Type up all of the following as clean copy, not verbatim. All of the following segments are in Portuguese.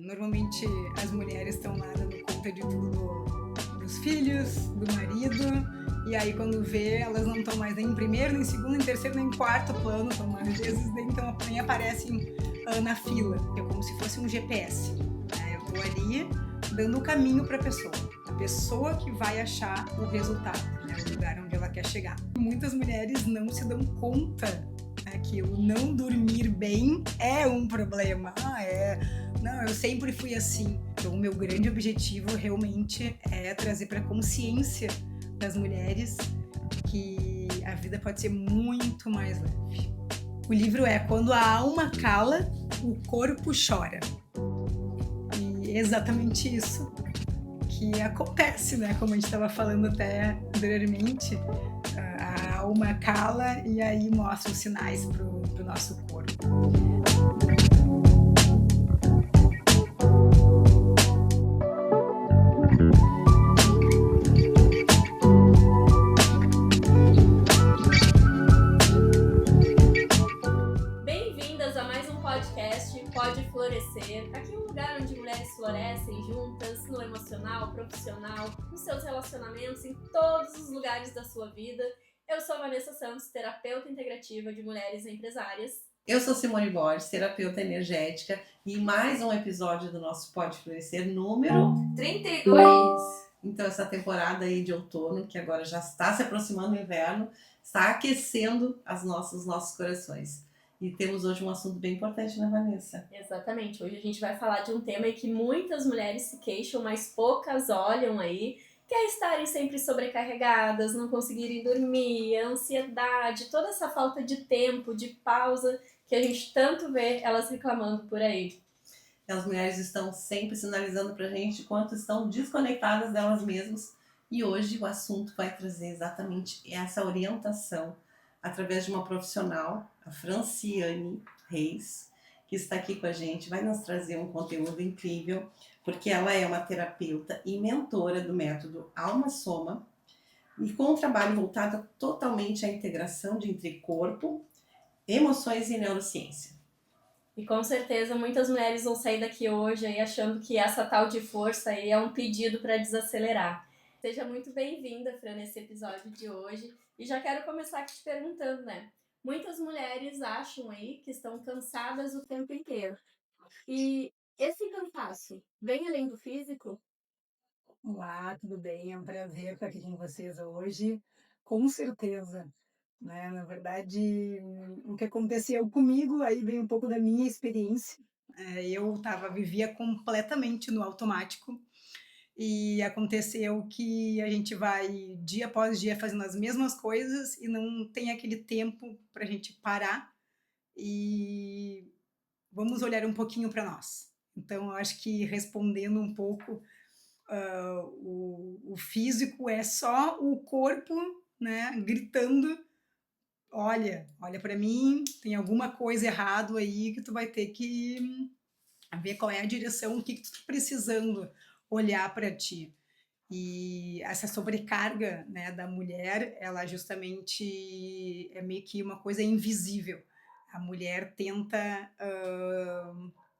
Normalmente as mulheres estão lá dando conta de tudo dos filhos, do marido, e aí quando vê, elas não estão mais nem em primeiro, nem em segundo, nem em terceiro, nem em quarto plano, às vezes nem aparecem na fila, que é como se fosse um GPS. Né? Eu estou ali dando o caminho para a pessoa que vai achar o resultado, né? O lugar onde ela quer chegar. Muitas mulheres não se dão conta que o não dormir bem é um problema. Não, eu sempre fui assim. Então, o meu grande objetivo realmente é trazer para a consciência das mulheres que a vida pode ser muito mais leve. O livro é Quando a Alma Cala, o Corpo Chora. E é exatamente isso que acontece, né? Como a gente estava falando até anteriormente, a alma cala e aí mostra os sinais pro nosso corpo. Bem-vindas a mais um podcast Pode Florescer. Aqui é um lugar onde mulheres florescem juntas, no emocional, profissional, nos seus relacionamentos, em todos os lugares da sua vida. Eu sou a Vanessa Santos, terapeuta integrativa de mulheres empresárias. Eu sou Simone Borges, terapeuta energética, e mais um episódio do nosso Pode Florescer, número 32. Então, essa temporada aí de outono, que agora já está se aproximando do inverno, está aquecendo os nossos corações. E temos hoje um assunto bem importante, né, Vanessa? Exatamente. Hoje a gente vai falar de um tema em que muitas mulheres se queixam, mas poucas olham aí, que é estarem sempre sobrecarregadas, não conseguirem dormir, a ansiedade, toda essa falta de tempo, de pausa, que a gente tanto vê elas reclamando por aí. As mulheres estão sempre sinalizando pra gente quanto estão desconectadas delas mesmas. E hoje o assunto vai trazer exatamente essa orientação através de uma profissional, a Franciane Reis, que está aqui com a gente, vai nos trazer um conteúdo incrível, porque ela é uma terapeuta e mentora do método Alma Soma, e com um trabalho voltado totalmente à integração entre corpo, emoções e neurociência. E com certeza muitas mulheres vão sair daqui hoje aí achando que essa tal de força aí é um pedido para desacelerar. Seja muito bem-vinda, Fran, nesse episódio de hoje. E já quero começar aqui te perguntando, né? Muitas mulheres acham aí que estão cansadas o tempo inteiro. E esse cansaço vem além do físico? Olá, tudo bem? É um prazer estar aqui com vocês hoje, com certeza. Né? Na verdade, o que aconteceu comigo, aí vem um pouco da minha experiência. Eu vivia completamente no automático e aconteceu que a gente vai dia após dia fazendo as mesmas coisas e não tem aquele tempo para a gente parar e vamos olhar um pouquinho para nós. Então, eu acho que respondendo um pouco, o físico é só o corpo, né, gritando: olha para mim, tem alguma coisa errado aí que tu vai ter que ver qual é a direção, o que tu tá precisando olhar para ti. E essa sobrecarga, né, da mulher, ela justamente é meio que uma coisa invisível. A mulher tenta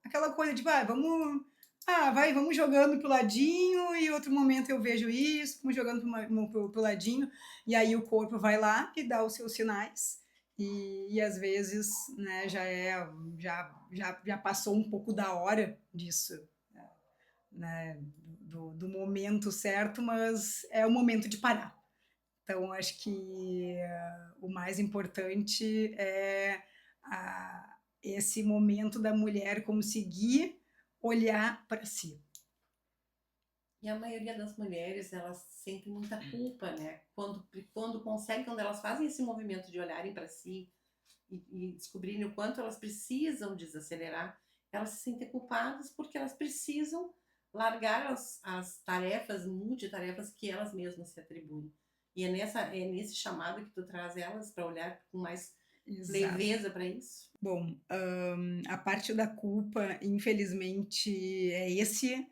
aquela coisa de, vamos jogando pro ladinho e outro momento eu vejo isso, vamos jogando pro ladinho e aí o corpo vai lá e dá os seus sinais e às vezes, né, já passou um pouco da hora disso, né, do momento certo, mas é o momento de parar. Então, acho que o mais importante é esse momento da mulher conseguir olhar para si. E a maioria das mulheres, elas sentem muita culpa, né? Quando conseguem, quando elas fazem esse movimento de olharem para si e descobrirem o quanto elas precisam desacelerar, elas se sentem culpadas porque elas precisam largar as tarefas, multitarefas que elas mesmas se atribuem. E é nesse chamado que tu traz elas para olhar com mais leveza para isso? Bom, a parte da culpa, infelizmente, é esse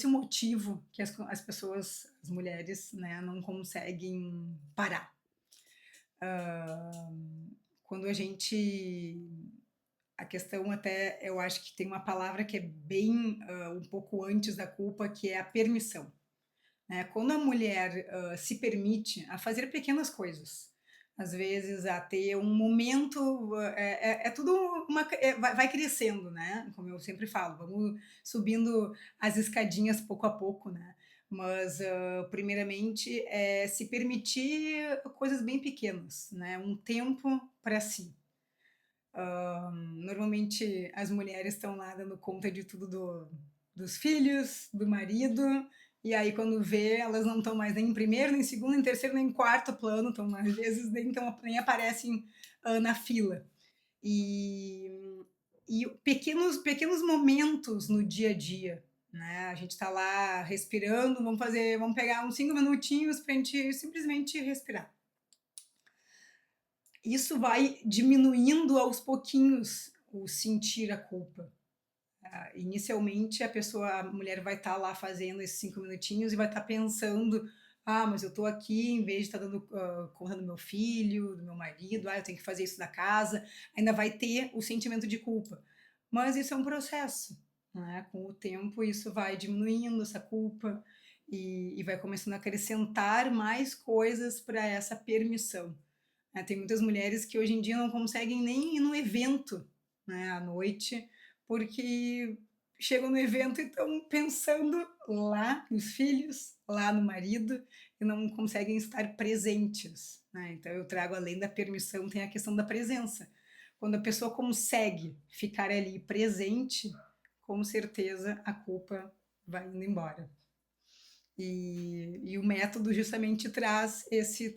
o motivo que as pessoas, as mulheres, né, não conseguem parar. Quando a gente a questão até, eu acho que tem uma palavra que é bem um pouco antes da culpa, que é a permissão. Né? Quando a mulher se permite a fazer pequenas coisas, às vezes a ter um momento, é tudo vai crescendo, né? Como eu sempre falo, vamos subindo as escadinhas pouco a pouco, né? Mas, primeiramente, é se permitir coisas bem pequenas, né? Um tempo para si. Normalmente as mulheres estão lá dando conta de tudo dos filhos, do marido, e aí quando vê, elas não estão mais nem em primeiro, nem em segundo, nem em terceiro, nem em quarto plano, estão às vezes nem aparecem na fila. E, e pequenos momentos no dia a dia, né? A gente está lá respirando, vamos pegar uns 5 minutinhos para a gente simplesmente respirar. Isso vai diminuindo aos pouquinhos o sentir a culpa. Inicialmente a mulher vai estar lá fazendo esses 5 minutinhos e vai estar pensando, mas eu estou aqui em vez de estar dando conta do meu filho, do meu marido, eu tenho que fazer isso na casa, ainda vai ter o sentimento de culpa. Mas isso é um processo, né? Com o tempo isso vai diminuindo essa culpa e vai começando a acrescentar mais coisas para essa permissão. Tem muitas mulheres que hoje em dia não conseguem nem ir no evento, né, à noite, porque chegam no evento e estão pensando lá nos filhos, lá no marido, e não conseguem estar presentes, né? Então eu trago, além da permissão, tem a questão da presença. Quando a pessoa consegue ficar ali presente, com certeza a culpa vai indo embora. E o método justamente traz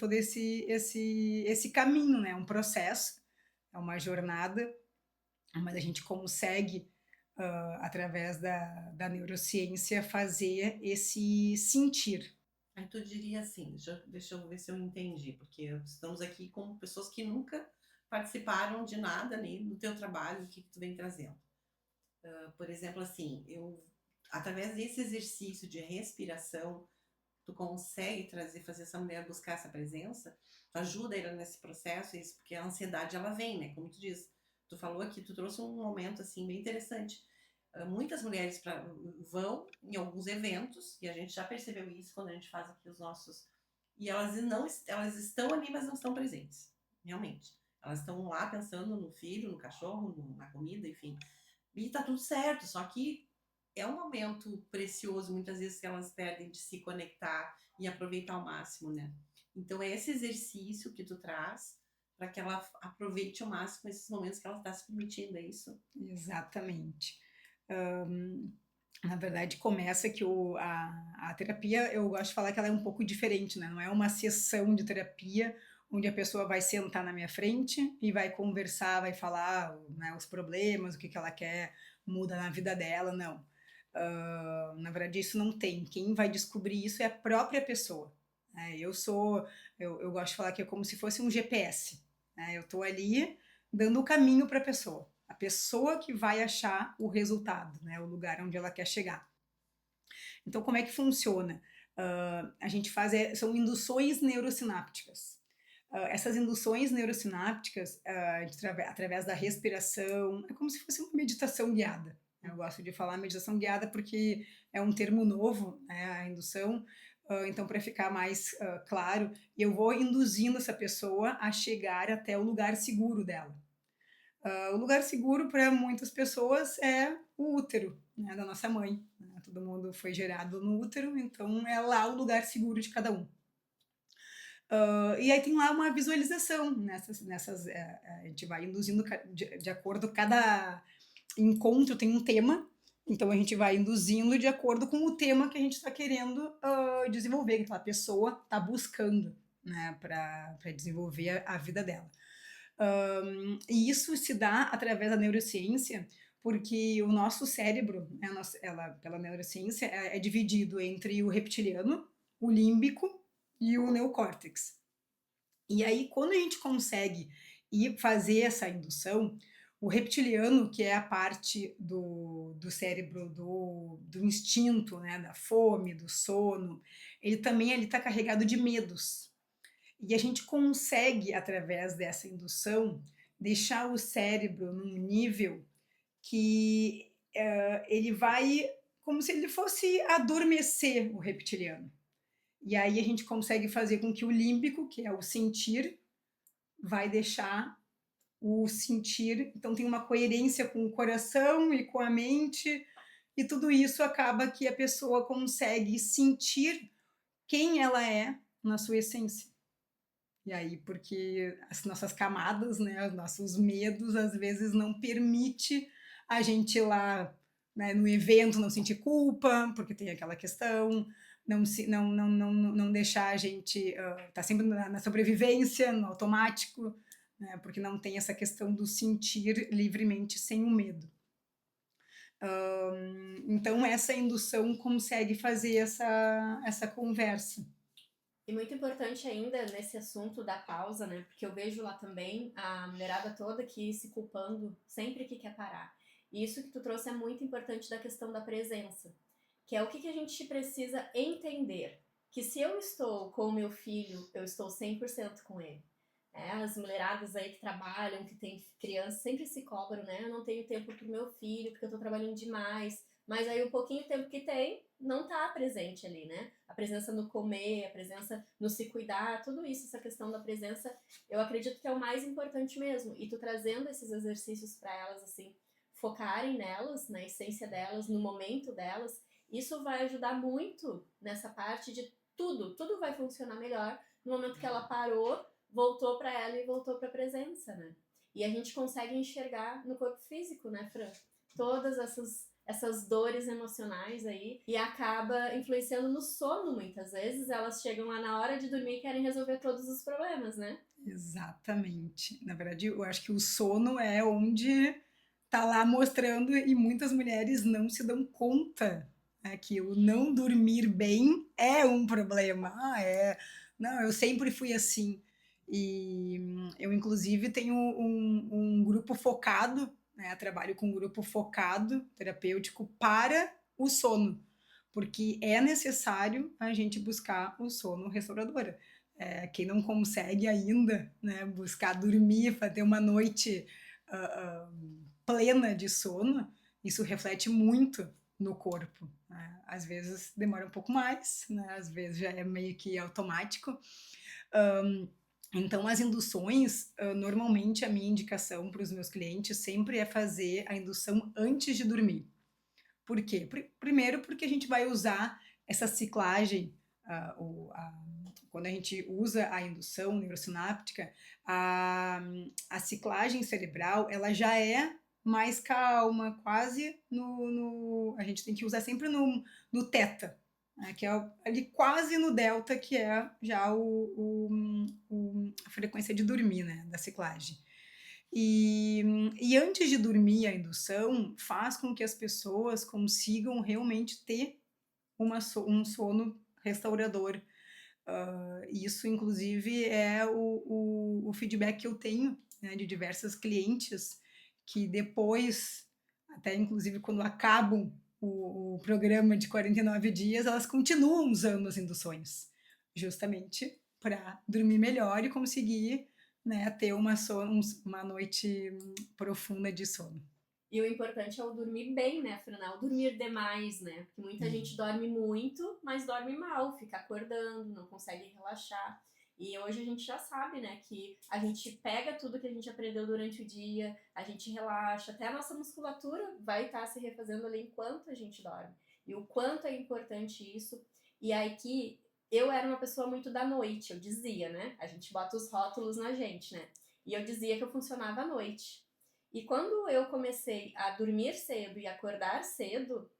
todo esse caminho, né? Um processo, é uma jornada, mas a gente consegue, através da neurociência, fazer esse sentir. Aí tu diria assim, deixa eu ver se eu entendi, porque estamos aqui com pessoas que nunca participaram de nada nem do teu trabalho, o que tu vem trazendo. Por exemplo, assim, através desse exercício de respiração, tu consegue fazer essa mulher buscar essa presença, tu ajuda ela nesse processo, isso, porque a ansiedade ela vem, né? Como tu diz, tu falou aqui, tu trouxe um momento assim bem interessante. Muitas mulheres vão em alguns eventos, e a gente já percebeu isso quando a gente faz aqui os nossos, e elas estão ali, mas não estão presentes, realmente. Elas estão lá pensando no filho, no cachorro, na comida, enfim. E tá tudo certo, só que é um momento precioso, muitas vezes, que elas perdem de se conectar e aproveitar ao máximo, né? Então é esse exercício que tu traz para que ela aproveite ao máximo esses momentos que ela está se permitindo, é isso? Exatamente. Na verdade, começa que a terapia, eu gosto de falar que ela é um pouco diferente, né? Não é uma sessão de terapia onde a pessoa vai sentar na minha frente e vai conversar, vai falar, né, os problemas, o que ela quer muda na vida dela, não. Na verdade, isso não tem. Quem vai descobrir isso é a própria pessoa. Né? Eu gosto de falar que é como se fosse um GPS. Né? Eu estou ali dando o caminho para a pessoa que vai achar o resultado, né? O lugar onde ela quer chegar. Então, como é que funciona? A gente faz, são induções neurosinápticas. Essas induções neurosinápticas, através da respiração, é como se fosse uma meditação guiada. Eu gosto de falar meditação guiada porque é um termo novo, né, a indução. Então, para ficar mais claro, eu vou induzindo essa pessoa a chegar até o lugar seguro dela. O lugar seguro para muitas pessoas é o útero, né, da nossa mãe. Né? Todo mundo foi gerado no útero, então é lá o lugar seguro de cada um. E aí tem lá uma visualização a gente vai induzindo de acordo, cada encontro tem um tema, então a gente vai induzindo de acordo com o tema que a gente está querendo desenvolver, que aquela pessoa está buscando, né, para desenvolver a vida dela. E isso se dá através da neurociência, porque o nosso cérebro, né, pela neurociência, é dividido entre o reptiliano, o límbico e o neocórtex. E aí, quando a gente consegue ir fazer essa indução, o reptiliano, que é a parte do cérebro do instinto, né, da fome, do sono, ele também está carregado de medos. E a gente consegue, através dessa indução, deixar o cérebro num nível que ele vai como se ele fosse adormecer o reptiliano. E aí a gente consegue fazer com que o límbico, que é o sentir, vai deixar o sentir, então tem uma coerência com o coração e com a mente, e tudo isso acaba que a pessoa consegue sentir quem ela é na sua essência. E aí, porque as nossas camadas, né, os nossos medos, às vezes não permite a gente ir lá, né, no evento não sentir culpa, porque tem aquela questão, não deixar a gente tá sempre na sobrevivência, no automático, né, porque não tem essa questão do sentir livremente sem o medo. Então essa indução consegue fazer essa conversa. E muito importante ainda nesse assunto da pausa, né? Porque eu vejo lá também a mulherada toda que se culpando sempre que quer parar. E isso que tu trouxe é muito importante da questão da presença, que é o que a gente precisa entender. Que se eu estou com o meu filho, eu estou 100% com ele. As mulheradas aí que trabalham, que têm criança, sempre se cobram, né? Eu não tenho tempo pro meu filho, porque eu tô trabalhando demais. Mas aí o pouquinho tempo que tem, não tá presente ali, né? A presença no comer, a presença no se cuidar, tudo isso, essa questão da presença, eu acredito que é o mais importante mesmo. E tu trazendo esses exercícios para elas, assim, focarem nelas, na essência delas, no momento delas, isso vai ajudar muito nessa parte de tudo vai funcionar melhor no momento que ela parou, voltou para ela e voltou para a presença, né? E a gente consegue enxergar no corpo físico, né, Fran? Todas essas dores emocionais aí e acaba influenciando no sono muitas vezes. Elas chegam lá na hora de dormir e querem resolver todos os problemas, né? Exatamente. Na verdade, eu acho que o sono é onde tá lá mostrando e muitas mulheres não se dão conta, né, que o não dormir bem é um problema. Não, eu sempre fui assim. E eu, inclusive, tenho um grupo focado, né, trabalho com um grupo focado terapêutico para o sono, porque é necessário a gente buscar o sono restaurador. Quem não consegue ainda, né, buscar dormir, fazer uma noite plena de sono, isso reflete muito no corpo, né? Às vezes demora um pouco mais, né? Às vezes já é meio que automático. Então, as induções, normalmente a minha indicação para os meus clientes sempre é fazer a indução antes de dormir. Por quê? Primeiro, porque a gente vai usar essa ciclagem, quando a gente usa a indução neurosináptica, a ciclagem cerebral ela já é mais calma, quase a gente tem que usar sempre no teta, né, que é ali quase no delta, que é já a frequência de dormir, né, da ciclagem. E antes de dormir, a indução faz com que as pessoas consigam realmente ter um sono restaurador. Isso, inclusive, é o feedback que eu tenho, né, de diversas clientes que depois, até inclusive quando acabam o programa de 49 dias, elas continuam usando as induções, justamente para dormir melhor e conseguir, né, ter uma noite profunda de sono. E o importante é o dormir bem, né, Fran? O dormir demais, né? Porque muita gente dorme muito, mas dorme mal, fica acordando, não consegue relaxar. E hoje a gente já sabe, né, que a gente pega tudo que a gente aprendeu durante o dia, a gente relaxa, até a nossa musculatura vai estar se refazendo ali enquanto a gente dorme. E o quanto é importante isso. E aí que eu era uma pessoa muito da noite, eu dizia, né? A gente bota os rótulos na gente, né? E eu dizia que eu funcionava à noite. E quando eu comecei a dormir cedo e acordar cedo,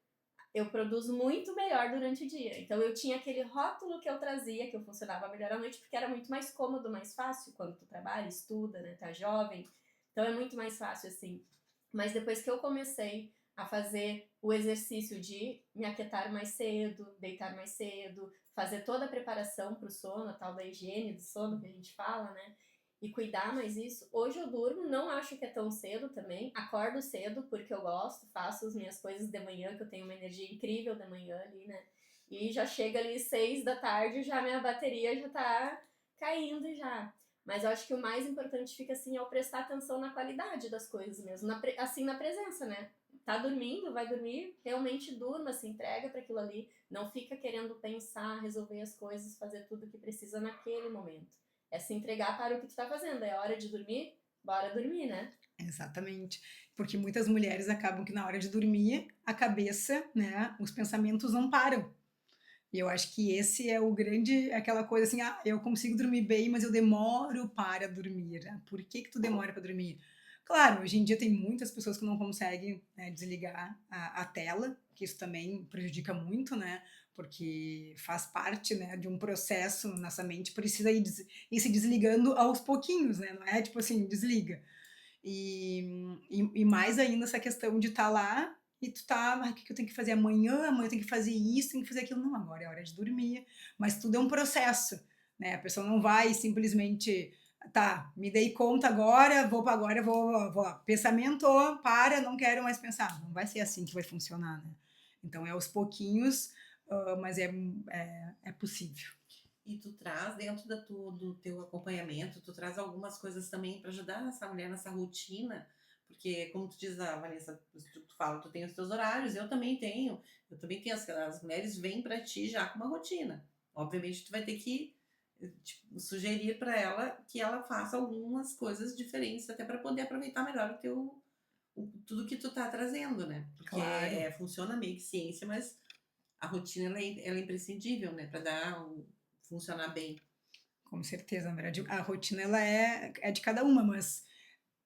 eu produzo muito melhor durante o dia. Então eu tinha aquele rótulo que eu trazia, que eu funcionava melhor à noite, porque era muito mais cômodo, mais fácil quando tu trabalha, estuda, né, tá jovem. Então é muito mais fácil assim. Mas depois que eu comecei a fazer o exercício de me aquietar mais cedo, deitar mais cedo, fazer toda a preparação para o sono, a tal da higiene do sono que a gente fala, né? E cuidar mais isso. Hoje eu durmo, não acho que é tão cedo também. Acordo cedo porque eu gosto, faço as minhas coisas de manhã, que eu tenho uma energia incrível de manhã ali, né? E já chega ali 6 da tarde, já minha bateria já tá caindo já. Mas eu acho que o mais importante fica assim, é o prestar atenção na qualidade das coisas mesmo, assim, na presença, né? Tá dormindo, vai dormir, realmente durma, se entrega para aquilo ali, não fica querendo pensar, resolver as coisas, fazer tudo o que precisa naquele momento. É se entregar para o que tu tá fazendo, é hora de dormir, bora dormir, né? Exatamente. Porque muitas mulheres acabam que na hora de dormir, a cabeça, né, os pensamentos não param. E eu acho que esse é o grande, aquela coisa assim, eu consigo dormir bem, mas eu demoro para dormir. Por que que tu demora para dormir? Claro, hoje em dia tem muitas pessoas que não conseguem, né, desligar a tela, que isso também prejudica muito, né? Porque faz parte, né, de um processo, nossa mente precisa ir se desligando aos pouquinhos, né? Não é tipo assim, desliga. E mais ainda essa questão de estar lá e tu tá, o que que eu tenho que fazer amanhã? Amanhã eu tenho que fazer isso, tenho que fazer aquilo. Não, agora é hora de dormir. Mas tudo é um processo, né? A pessoa não vai simplesmente, tá, me dei conta agora, vou. Pensamento, para, não quero mais pensar. Não vai ser assim que vai funcionar, né? Então é aos pouquinhos, mas é possível. E tu traz dentro do teu acompanhamento, tu traz algumas coisas também para ajudar essa mulher nessa rotina, porque como tu diz, a Vanessa, tu fala, tu tem os teus horários, eu também tenho, as mulheres vêm para ti já com uma rotina. Obviamente tu vai ter que tipo, sugerir para ela que ela faça algumas coisas diferentes, até para poder aproveitar melhor tudo que tu tá trazendo, né? Porque Claro, funciona meio que ciência, mas a rotina ela é imprescindível, né, para funcionar bem. com certeza. Na verdade, a rotina ela é de cada uma, mas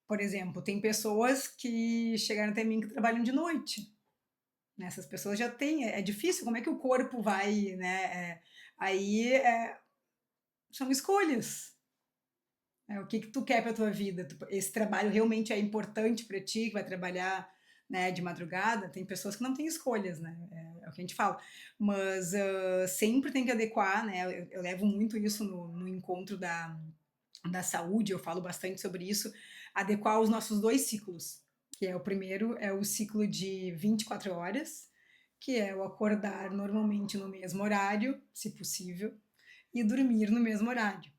por exemplo, tem pessoas que chegaram até mim que trabalham de noite, né, essas pessoas já têm, é difícil, como é que o corpo vai, né, aí, são escolhas, o que que tu quer para tua vida, esse trabalho realmente é importante para ti, que vai trabalhar, né, de madrugada, tem pessoas que não têm escolhas, né, é o que a gente fala, mas, sempre tem que adequar, né, eu levo muito isso no encontro da saúde, eu falo bastante sobre isso, adequar os nossos 2 ciclos, que é o primeiro é o ciclo de 24 horas, que é o acordar normalmente no mesmo horário, se possível, e dormir no mesmo horário.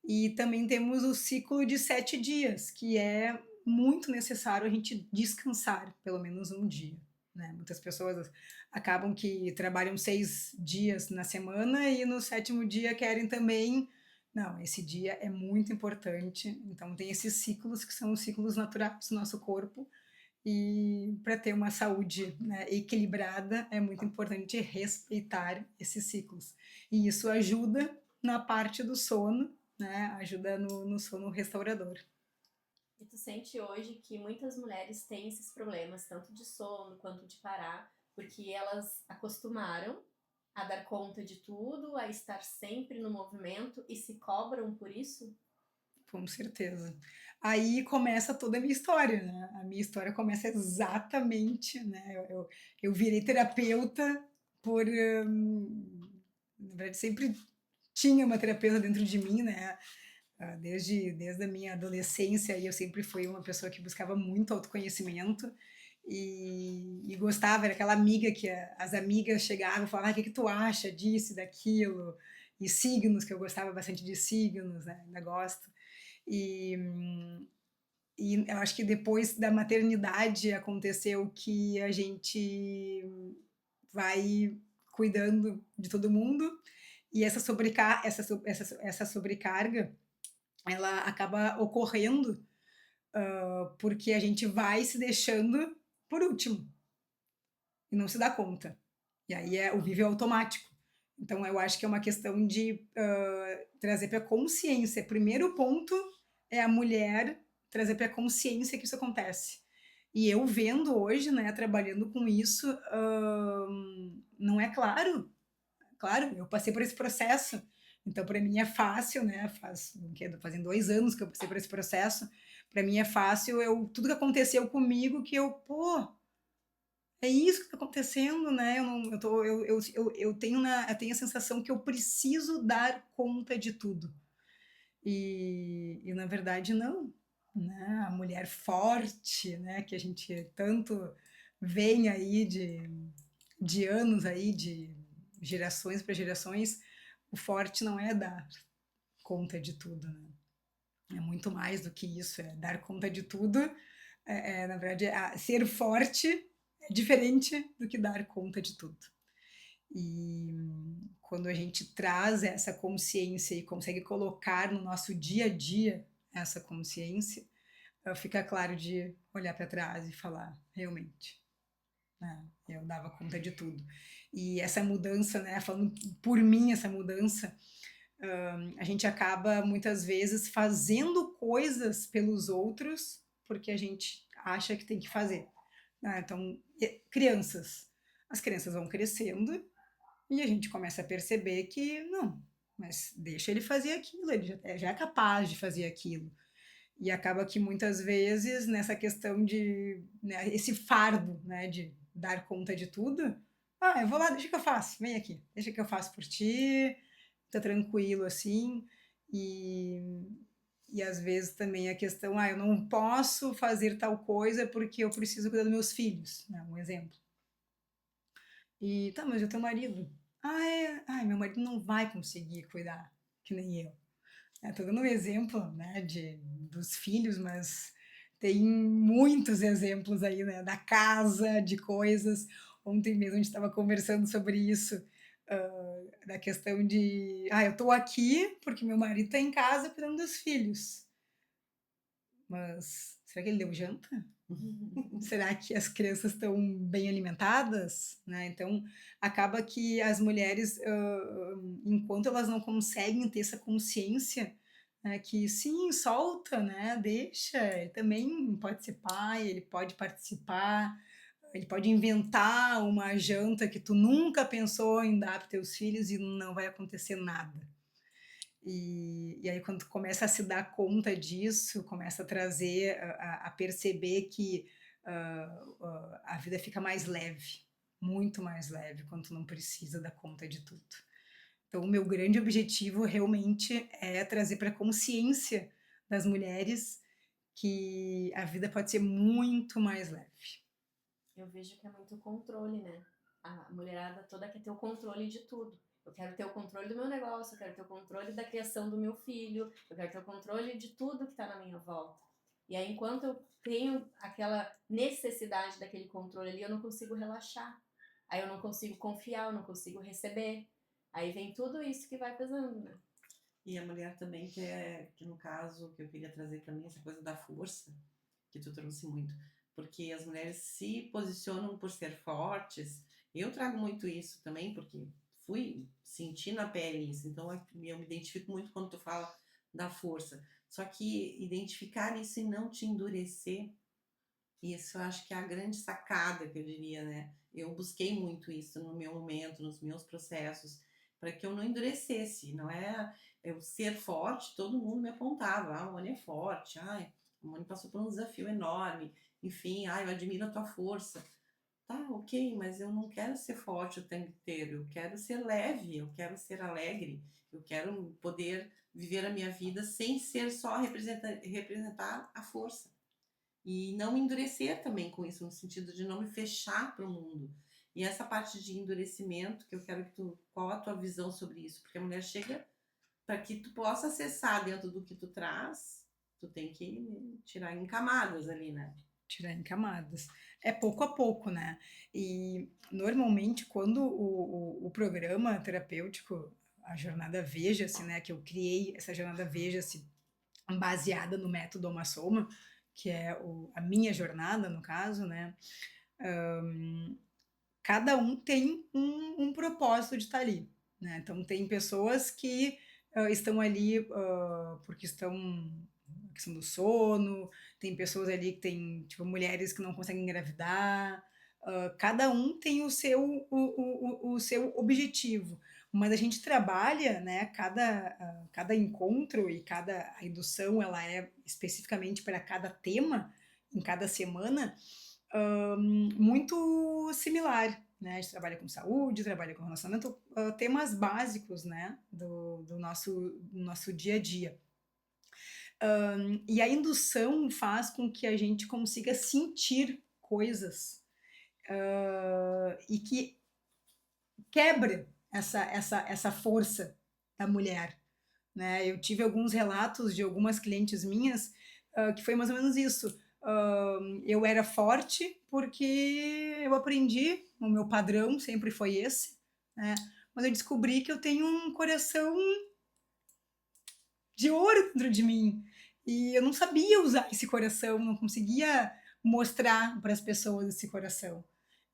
E também temos o ciclo de 7 dias, que é muito necessário a gente descansar pelo menos um dia, né. Muitas pessoas acabam que trabalham 6 dias na semana e no 7º dia querem também não, esse dia é muito importante, então tem esses ciclos que são os ciclos naturais do nosso corpo, e para ter uma saúde, né, equilibrada, é muito importante respeitar esses ciclos. E isso ajuda na parte do sono, né, ajuda no sono restaurador. E tu sente hoje que muitas mulheres têm esses problemas, tanto de sono quanto de parar, porque elas acostumaram a dar conta de tudo, a estar sempre no movimento e se cobram por isso? Com certeza. Aí começa toda a minha história, né, a minha história começa exatamente, né, eu virei terapeuta por, na verdade sempre tinha uma terapeuta dentro de mim, né, desde a minha adolescência, eu sempre fui uma pessoa que buscava muito autoconhecimento e gostava, era aquela amiga que as amigas chegavam e falavam: "Ah, o que que tu acha disso e daquilo?", e signos, que eu gostava bastante de signos, né, ainda gosto. E, eu acho que depois da maternidade aconteceu que a gente vai cuidando de todo mundo e essa sobrecarga ela acaba ocorrendo, porque a gente vai se deixando por último e não se dá conta. E aí o vive automático. Então eu acho que é uma questão de trazer para a consciência. Primeiro ponto é a mulher trazer para a consciência que isso acontece. E eu vendo hoje, né, trabalhando com isso, não é claro. Claro, eu passei por esse processo, então para mim é fácil, né, fazem 2 anos que eu passei por esse processo, para mim é fácil tudo que aconteceu comigo que pô, é isso que está acontecendo, né, eu não eu tô eu tenho a sensação que eu preciso dar conta de tudo. E na verdade não, né, a mulher forte, né, que a gente tanto vem aí de anos aí, de gerações para gerações, o forte não é dar conta de tudo, né? É muito mais do que isso, é dar conta de tudo. Na verdade, ser forte é diferente do que dar conta de tudo. E quando a gente traz essa consciência e consegue colocar no nosso dia a dia essa consciência, fica claro de olhar para trás e falar, realmente, né, eu dava conta de tudo. E essa mudança, né, falando por mim, essa mudança, a gente acaba muitas vezes fazendo coisas pelos outros porque a gente acha que tem que fazer. Né? Então, crianças. As crianças vão crescendo e a gente começa a perceber que não, mas deixa ele fazer aquilo, ele já é capaz de fazer aquilo. E acaba que muitas vezes nessa questão de, né, esse fardo, né, de dar conta de tudo, eu vou lá, deixa que eu faço, vem aqui, deixa que eu faço por ti, tá tranquilo assim, e, e às vezes também a questão, eu não posso fazer tal coisa porque eu preciso cuidar dos meus filhos, né, um exemplo. E tá, mas o teu marido? Meu marido não vai conseguir cuidar, que nem eu. Tô dando um exemplo, né, dos filhos, mas tem muitos exemplos aí, né, da casa, de coisas. Ontem mesmo a gente estava conversando sobre isso, da questão de, eu tô aqui porque meu marido tá em casa cuidando dos filhos. Mas será que ele deu janta? Será que as crianças estão bem alimentadas? Né? Então, acaba que as mulheres, enquanto elas não conseguem ter essa consciência, né, que sim, solta, né, deixa, ele também pode ser pai, ele pode participar, ele pode inventar uma janta que tu nunca pensou em dar para teus filhos e não vai acontecer nada. E aí, quando tu começa a se dar conta disso, começa a trazer, a perceber que a vida fica mais leve, muito mais leve, quando tu não precisa dar conta de tudo. Então, o meu grande objetivo realmente é trazer para a consciência das mulheres que a vida pode ser muito mais leve. Eu vejo que é muito controle, né? A mulherada toda quer ter o controle de tudo. Eu quero ter o controle do meu negócio, eu quero ter o controle da criação do meu filho, eu quero ter o controle de tudo que está na minha volta. E aí, enquanto eu tenho aquela necessidade daquele controle ali, eu não consigo relaxar. Aí eu não consigo confiar, eu não consigo receber. Aí vem tudo isso que vai pesando, né? E a mulher também, que no caso, que eu queria trazer também, essa coisa da força, que tu trouxe muito. Porque as mulheres se posicionam por ser fortes. Eu trago muito isso também, porque fui sentir na pele isso. Então eu me identifico muito quando tu fala da força. Só que identificar isso e não te endurecer, isso eu acho que é a grande sacada que eu diria, né? Eu busquei muito isso no meu momento, nos meus processos, para que eu não endurecesse. Não é eu ser forte, todo mundo me apontava. A Moni é forte, a Moni passou por um desafio enorme. Enfim, eu admiro a tua força. Tá, ok, mas eu não quero ser forte o tempo inteiro. Eu quero ser leve, eu quero ser alegre, eu quero poder viver a minha vida sem ser só representar a força. E não me endurecer também com isso, no sentido de não me fechar para o mundo. E essa parte de endurecimento, que eu quero que tu. Qual a tua visão sobre isso? Porque a mulher chega para que tu possa acessar dentro do que tu traz, tu tem que tirar em camadas ali, né? Tirar em camadas. É pouco a pouco, né? E normalmente quando o programa terapêutico, a jornada Veja-se, né, que eu criei essa jornada Veja-se baseada no método Oma Soma, que é a minha jornada, no caso, né? Cada um tem um propósito de estar ali, né? Então tem pessoas que estão ali porque estão a questão do sono, tem pessoas ali que tem, tipo, mulheres que não conseguem engravidar, cada um tem o seu objetivo, mas a gente trabalha, né, cada encontro e cada indução, ela é especificamente para cada tema, em cada semana, muito similar, né? A gente trabalha com saúde, trabalha com relacionamento, temas básicos, né? Do nosso dia a dia. E a indução faz com que a gente consiga sentir coisas e que quebre essa força da mulher, né? Eu tive alguns relatos de algumas clientes minhas que foi mais ou menos isso. Eu era forte porque eu aprendi, o meu padrão sempre foi esse, né? Mas eu descobri que eu tenho um coração de ouro dentro de mim. E eu não sabia usar esse coração, não conseguia mostrar para as pessoas esse coração.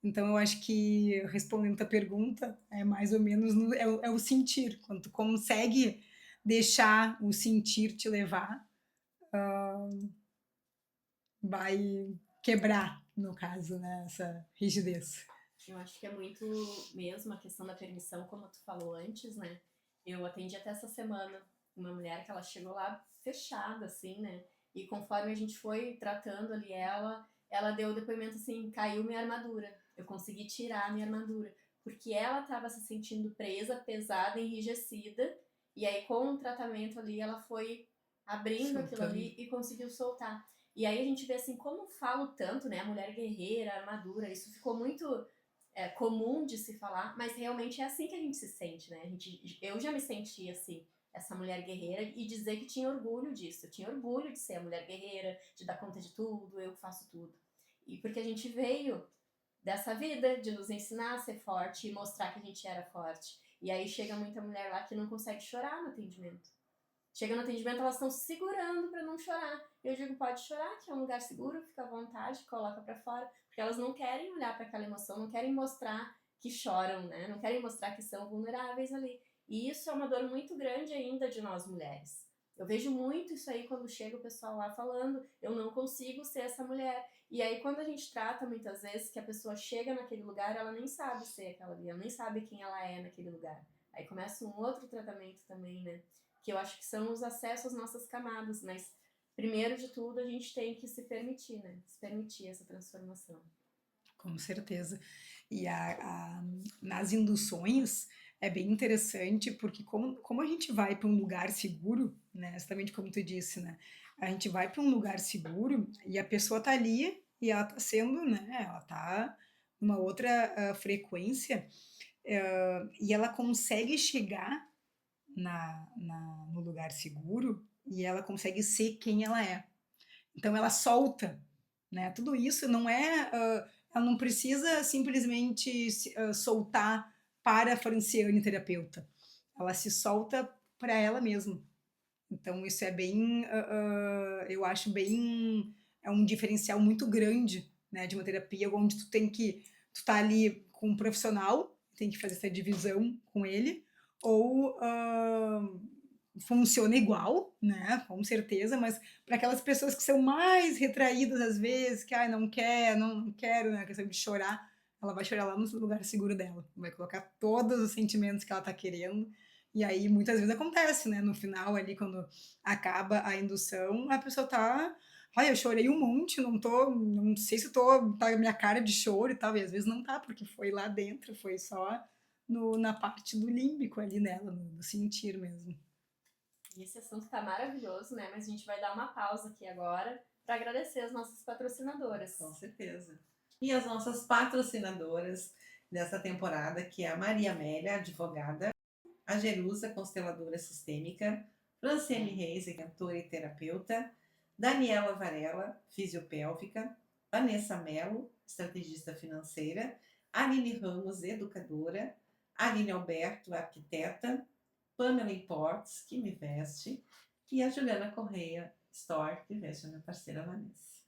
Então, eu acho que, respondendo a pergunta, é mais ou menos é o sentir. Quando tu consegue deixar o sentir te levar, vai quebrar, no caso, né, essa rigidez. Eu acho que é muito mesmo a questão da permissão, como tu falou antes, né? Eu atendi até essa semana uma mulher que ela chegou lá fechada, assim, né? E conforme a gente foi tratando ali ela deu o depoimento assim, caiu minha armadura. Eu consegui tirar a minha armadura. Porque ela estava se sentindo presa, pesada, enrijecida. E aí, com o tratamento ali, ela foi abrindo aquilo Soltando. ali e conseguiu soltar. E aí a gente vê assim, como falo tanto, né? A mulher guerreira, a armadura, isso ficou muito comum de se falar, mas realmente é assim que a gente se sente, né? Eu já me senti assim, essa mulher guerreira, e dizer que tinha orgulho disso. Eu tinha orgulho de ser a mulher guerreira, de dar conta de tudo, eu faço tudo. E porque a gente veio dessa vida de nos ensinar a ser forte e mostrar que a gente era forte. E aí chega muita mulher lá que não consegue chorar no atendimento. Chega no atendimento, elas estão se segurando para não chorar. Eu digo, pode chorar, que é um lugar seguro, fica à vontade, coloca para fora. Porque elas não querem olhar para aquela emoção, não querem mostrar que choram, né? Não querem mostrar que são vulneráveis ali. E isso é uma dor muito grande ainda de nós mulheres. Eu vejo muito isso aí quando chega o pessoal lá falando, eu não consigo ser essa mulher. E aí quando a gente trata muitas vezes que a pessoa chega naquele lugar, ela nem sabe ser aquela ali, ela nem sabe quem ela é naquele lugar. Aí começa um outro tratamento também, né? Que eu acho que são os acessos às nossas camadas, mas primeiro de tudo a gente tem que se permitir, né? Se permitir essa transformação. Com certeza. E nas induções é bem interessante, porque como a gente vai para um lugar seguro, né? Exatamente como tu disse, né? A gente vai para um lugar seguro e a pessoa tá ali e ela tá sendo, né? Ela tá numa outra frequência e ela consegue chegar no lugar seguro e ela consegue ser quem ela é. Então ela solta, né? Tudo isso não é, ela não precisa simplesmente soltar para a Franciane terapeuta. Ela se solta para ela mesma. Então isso é bem, eu acho bem, é um diferencial muito grande, né, de uma terapia onde tu tá ali com um profissional, tem que fazer essa divisão com ele, ou funciona igual, né? Com certeza, mas para aquelas pessoas que são mais retraídas às vezes, que não quer, não quero, né? Questão de chorar, ela vai chorar lá no lugar seguro dela, vai colocar todos os sentimentos que ela tá querendo. E aí muitas vezes acontece, né? No final ali, quando acaba a indução, a pessoa tá. Ai, eu chorei um monte, não sei se tá minha cara de choro e tal, e às vezes não tá, porque foi lá dentro, foi só na parte do límbico ali nela, no sentir mesmo. E esse assunto tá maravilhoso, né? Mas a gente vai dar uma pausa aqui agora para agradecer as nossas patrocinadoras. Com certeza. E as nossas patrocinadoras dessa temporada, que é a Maria Amélia, advogada, a Jerusa, consteladora sistêmica, Franciane Reis, cantora e terapeuta, Daniela Varela, fisiopélvica, Vanessa Mello, estrategista financeira, Aline Ramos, educadora, Aline Alberto, arquiteta, Pamela Imports, que me veste, e a Juliana Correia, Store, que veste a minha parceira Vanessa.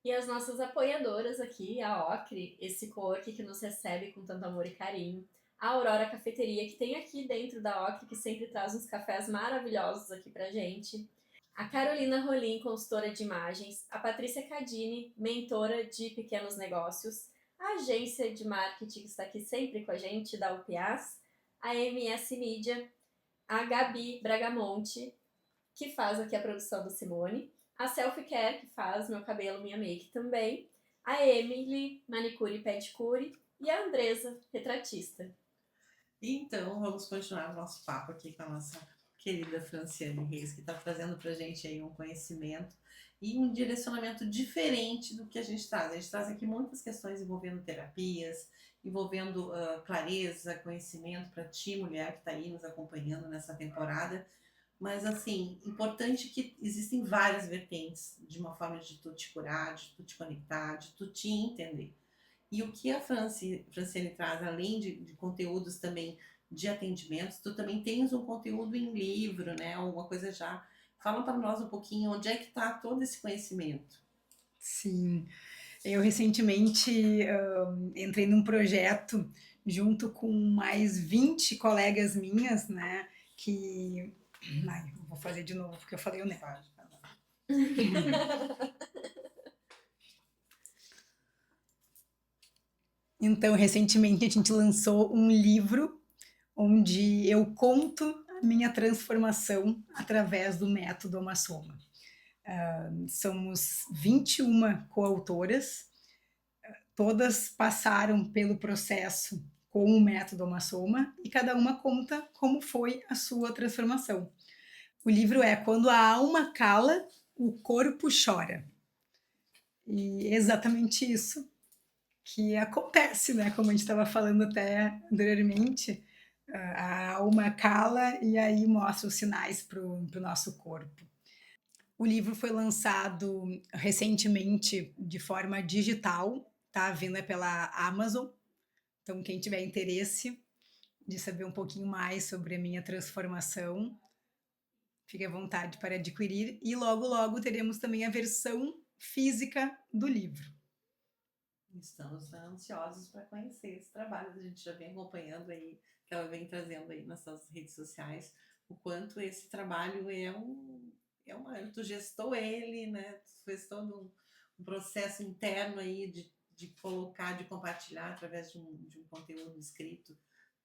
E as nossas apoiadoras aqui, a Ocre, esse co-work que nos recebe com tanto amor e carinho, a Aurora Cafeteria, que tem aqui dentro da Ocre, que sempre traz uns cafés maravilhosos aqui pra gente, a Carolina Rolim, consultora de imagens, a Patrícia Cadini, mentora de pequenos negócios, a agência de marketing que está aqui sempre com a gente, da UPAS, a MS Mídia, a Gabi Bragamonte, que faz aqui a produção da Simone, a Selfie Care, que faz meu cabelo, minha make também, a Emily, manicure e pedicure, e a Andresa, retratista. Então, vamos continuar o nosso papo aqui com a nossa querida Franciane Reis, que está trazendo para a gente aí um conhecimento e um direcionamento diferente do que a gente traz. A gente traz aqui muitas questões envolvendo terapias, envolvendo clareza, conhecimento para ti, mulher que está aí nos acompanhando nessa temporada, Mas, assim, importante que existem várias vertentes de uma forma de tu te curar, de tu te conectar, de tu te entender. E o que a Franciele traz, além de conteúdos também de atendimentos, tu também tens um conteúdo em livro, né? Alguma coisa já. Fala para nós um pouquinho onde é que está todo esse conhecimento. Sim, eu recentemente entrei num projeto junto com mais 20 colegas minhas, né? Que. Ai, eu vou fazer de novo porque eu falei o né. Então, recentemente a gente lançou um livro onde eu conto a minha transformação através do método Amassoma. Somos 21 coautoras, todas passaram pelo processo com o método Amassoma e cada uma conta como foi a sua transformação. O livro é Quando a Alma Cala, o Corpo Chora. E é exatamente isso que acontece, né? Como a gente estava falando até anteriormente, a alma cala e aí mostra os sinais para o nosso corpo. O livro foi lançado recentemente de forma digital, tá? Vindo pela Amazon. Então, quem tiver interesse de saber um pouquinho mais sobre a minha transformação, fique à vontade para adquirir. E logo, logo teremos também a versão física do livro. Estamos ansiosos para conhecer esse trabalho. A gente já vem acompanhando aí, que ela vem trazendo aí nas suas redes sociais, o quanto esse trabalho tu gestou ele, né? Tu fez todo um processo interno aí de colocar, de compartilhar através de um conteúdo escrito,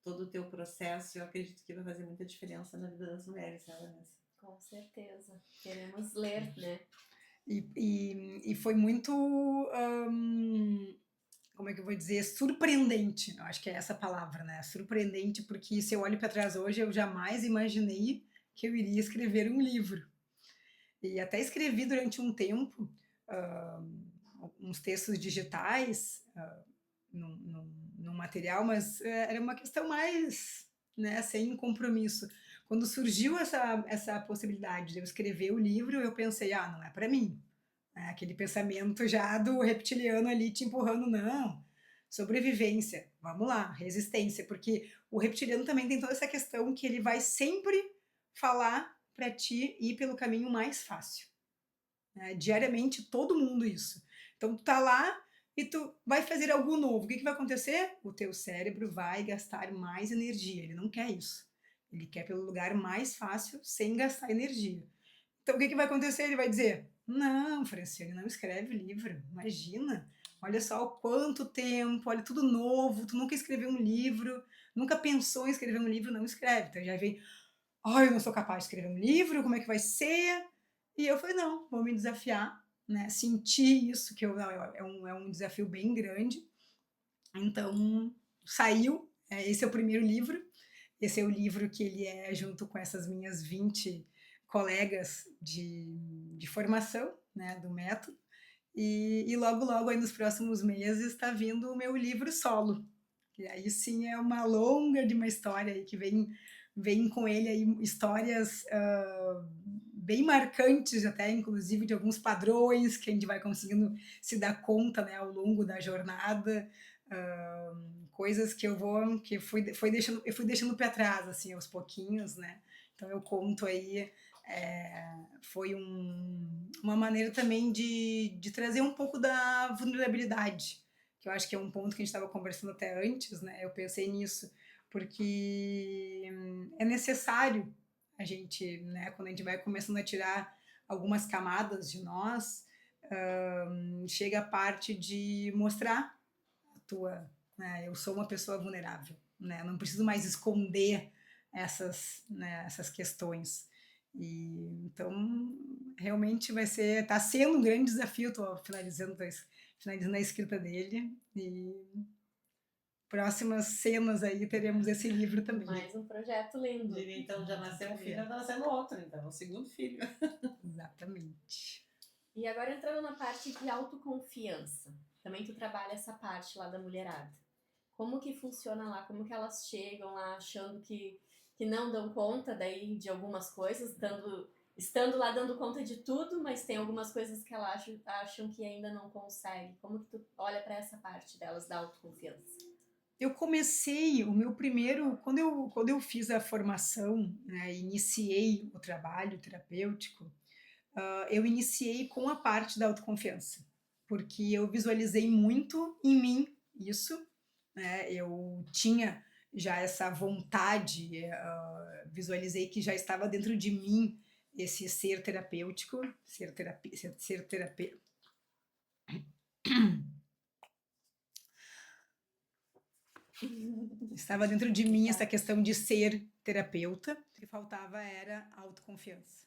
todo o teu processo. Eu acredito que vai fazer muita diferença na vida das mulheres, né, Vanessa? Com certeza. Queremos ler, né? E foi muito, como é que eu vou dizer, surpreendente. Eu acho que é essa palavra, né? Surpreendente, porque se eu olho para trás hoje, eu jamais imaginei que eu iria escrever um livro. E até escrevi durante um tempo uns textos digitais num material, mas era uma questão mais, né, sem compromisso. Quando surgiu essa possibilidade de eu escrever o livro, eu pensei, não é para mim. Aquele pensamento já do reptiliano ali te empurrando, não. Sobrevivência, vamos lá, resistência, porque o reptiliano também tem toda essa questão que ele vai sempre falar para ti ir pelo caminho mais fácil. Né? Diariamente, todo mundo isso. Então, tu tá lá e tu vai fazer algo novo. O que vai acontecer? O teu cérebro vai gastar mais energia. Ele não quer isso. Ele quer pelo lugar mais fácil, sem gastar energia. Então, o que vai acontecer? Ele vai dizer: não, Franciane, não escreve livro. Imagina. Olha só o quanto tempo, olha tudo novo. Tu nunca escreveu um livro, nunca pensou em escrever um livro, não escreve. Então já vem: eu não sou capaz de escrever um livro, como é que vai ser? E eu falei: não, vou me desafiar, né? Sentir isso, que é um desafio bem grande. Então, saiu. Esse é o primeiro livro. Esse é o livro que ele é junto com essas minhas 20 colegas de formação, né, do método. E logo, logo, aí nos próximos meses, está vindo o meu livro solo. E aí sim é uma longa de uma história aí que vem com ele aí histórias bem marcantes até, inclusive de alguns padrões que a gente vai conseguindo se dar conta, né, ao longo da jornada, coisas que eu fui deixando para trás assim aos pouquinhos, né? Então eu conto aí foi uma maneira também de trazer um pouco da vulnerabilidade, que eu acho que é um ponto que a gente estava conversando até antes, né? Eu pensei nisso, porque é necessário a gente, né, quando a gente vai começando a tirar algumas camadas de nós, chega a parte de mostrar a tua, né, eu sou uma pessoa vulnerável, né? Não preciso mais esconder essas questões. E então realmente tá sendo um grande desafio. Estou finalizando a escrita dele e próximas cenas aí teremos esse livro também. Mais um projeto lindo. Então já nasceu um filho, tá nascendo outro, então, o segundo filho. Exatamente. E agora entrando na parte de autoconfiança. Também tu trabalha essa parte lá da mulherada. Como que funciona lá? Como que elas chegam lá achando que que não dão conta daí de algumas coisas, estando lá dando conta de tudo, mas tem algumas coisas que elas acham que ainda não consegue. Como que tu olha para essa parte delas da autoconfiança? Eu comecei o meu primeiro, quando eu fiz a formação, né, iniciei o trabalho terapêutico, eu iniciei com a parte da autoconfiança, porque eu visualizei muito em mim isso, né? Eu tinha já essa vontade, visualizei que já estava dentro de mim esse ser terapêutico, ser terapeuta. Estava dentro de mim essa questão de ser terapeuta. O que faltava era autoconfiança.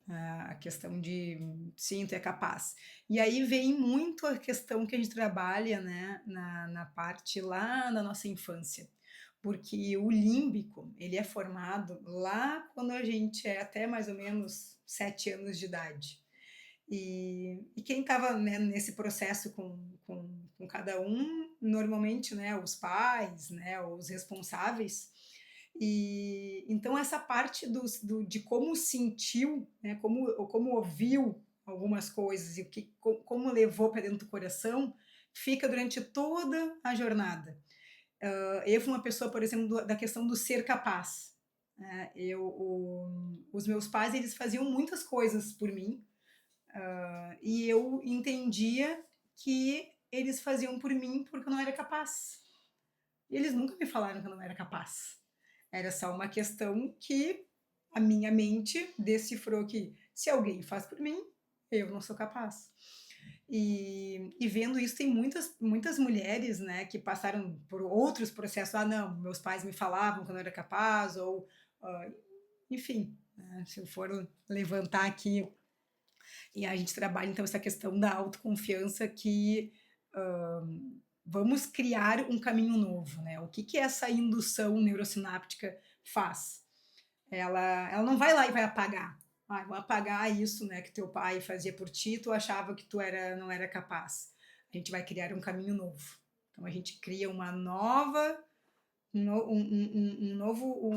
A questão de sim, tu é capaz. E aí vem muito a questão que a gente trabalha, né, na parte lá da nossa infância. Porque o límbico, ele é formado lá quando a gente é até mais ou menos 7 anos de idade. E quem estava, né, nesse processo com cada um, normalmente, né, os pais, né, os responsáveis. E então essa parte de como sentiu, né, como ouviu algumas coisas e como levou para dentro do coração, fica durante toda a jornada. Eu fui uma pessoa, por exemplo, da questão do ser capaz. Né? Os meus pais eles faziam muitas coisas por mim, e eu entendia que eles faziam por mim porque eu não era capaz. E eles nunca me falaram que eu não era capaz. Era só uma questão que a minha mente decifrou que se alguém faz por mim, eu não sou capaz. E vendo isso, tem muitas mulheres, né, que passaram por outros processos. Ah, não, meus pais me falavam que eu não era capaz, ou, enfim, né, se eu for levantar aqui. E a gente trabalha, então, essa questão da autoconfiança que vamos criar um caminho novo, né? O que essa indução neurosináptica faz? Ela não vai lá e vai apagar. Ah, vou apagar isso, né, que teu pai fazia por ti, tu achava que não era capaz. A gente vai criar um caminho novo. Então a gente cria um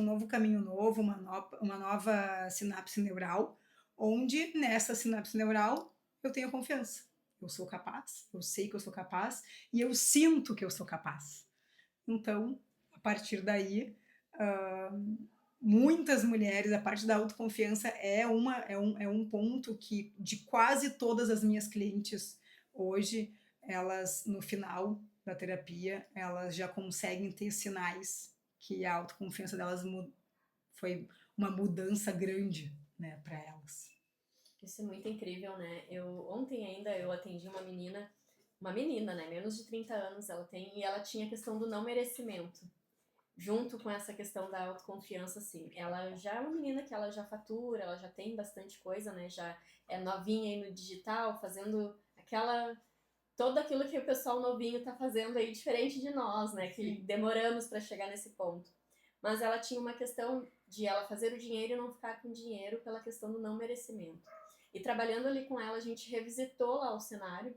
novo caminho novo, uma nova sinapse neural, onde nessa sinapse neural eu tenho confiança. Eu sou capaz, eu sei que eu sou capaz e eu sinto que eu sou capaz. Então, a partir daí, muitas mulheres, a parte da autoconfiança é um ponto que, de quase todas as minhas clientes hoje, elas, no final da terapia, elas já conseguem ter sinais que a autoconfiança delas foi uma mudança grande, né, para elas. Isso é muito incrível, né? Ontem ainda eu atendi uma menina, né, menos de 30 anos ela tem, e ela tinha a questão do não merecimento. Junto com essa questão da autoconfiança, assim. Ela já é uma menina que ela já fatura, ela já tem bastante coisa, né? Já é novinha aí no digital, fazendo todo aquilo que o pessoal novinho tá fazendo aí, diferente de nós, né? Que demoramos para chegar nesse ponto. Mas ela tinha uma questão de ela fazer o dinheiro e não ficar com dinheiro pela questão do não merecimento. E trabalhando ali com ela, a gente revisitou lá o cenário